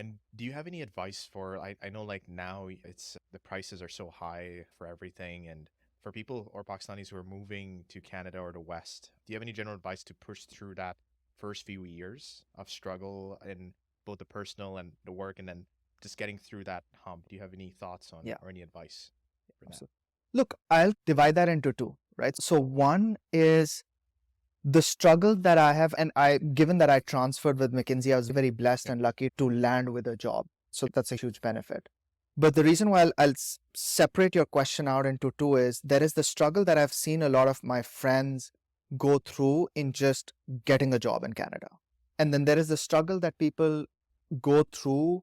And do you have any advice for, I know like now it's the prices are so high for everything, and for people or Pakistanis who are moving to Canada or the West, do you have any general advice to push through that first few years of struggle in both the personal and the work, and then just getting through that hump? Do you have any thoughts on Yeah, or any advice for that? absolutely. Look, I'll divide that into two, right? So one is the struggle that I have, and given that I transferred with McKinsey, I was very blessed Yep. and lucky to land with a job. So that's a huge benefit. But the reason why I'll separate your question out into two is there is the struggle that I've seen a lot of my friends go through in just getting a job in Canada. And then there is the struggle that people go through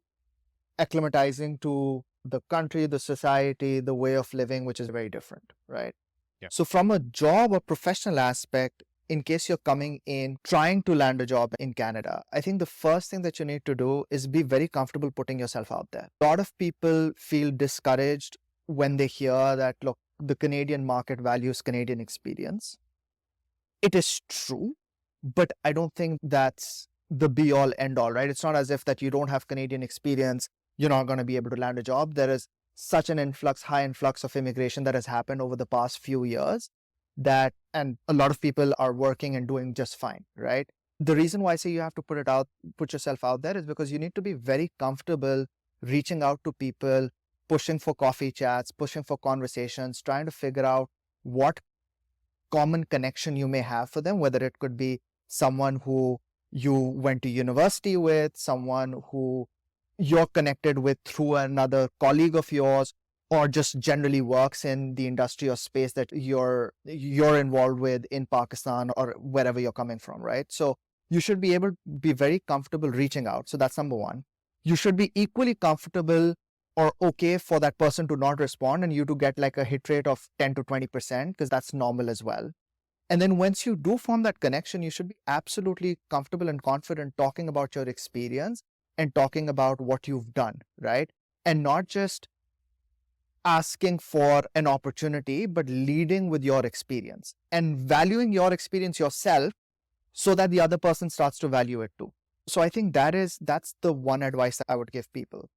acclimatizing to the country, the society, the way of living, which is very different, right? Yep. So from a job or professional aspect, in case you're coming in trying to land a job in Canada, I think the first thing that you need to do is be very comfortable putting yourself out there. A lot of people feel discouraged when they hear that, look, the Canadian market values Canadian experience. It is true, but I don't think that's the be all end all, right? It's not as if that you don't have Canadian experience, you're not going to be able to land a job. There is such an high influx of immigration that has happened over the past few years that, and a lot of people are working and doing just fine, right? The reason why I say you have to put yourself out there is because you need to be very comfortable reaching out to people, pushing for coffee chats, pushing for conversations, trying to figure out what common connection you may have for them, whether it could be someone who you went to university with, someone who you're connected with through another colleague of yours, or just generally works in the industry or space that you're involved with in Pakistan or wherever you're coming from, right? So you should be able to be very comfortable reaching out. So that's number one. You should be equally comfortable or okay for that person to not respond and you to get like a hit rate of 10 to 20%, because that's normal as well. And then once you do form that connection, you should be absolutely comfortable and confident talking about your experience and talking about what you've done, right? And not just asking for an opportunity, but leading with your experience and valuing your experience yourself so that the other person starts to value it too. So I think that's the one advice that I would give people.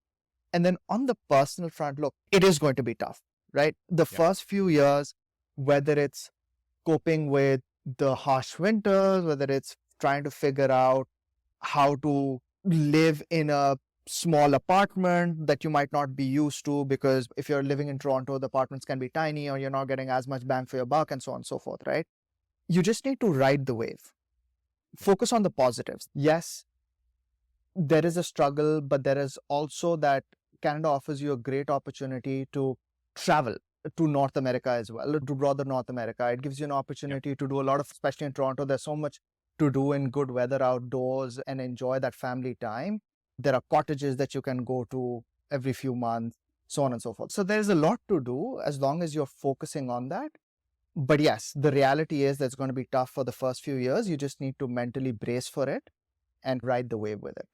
And then on the personal front, look, it is going to be tough, right? The Yep. first few years, whether it's coping with the harsh winters, whether it's trying to figure out how to live in a small apartment that you might not be used to, because if you're living in Toronto, the apartments can be tiny or you're not getting as much bang for your buck and so on and so forth, right? You just need to ride the wave. Yep. Focus on the positives. Yes, there is a struggle, but there is also that Canada offers you a great opportunity to travel to North America as well, to broader North America. It gives you an Yep. opportunity to do a lot of, especially in Toronto, there's so much to do in good weather outdoors and enjoy that family time. There are cottages that you can go to every few months, so on and so forth. So there's a lot to do as long as you're focusing on that. But yes, the reality is that's going to be tough for the first few years. You just need to mentally brace for it and ride the wave with it.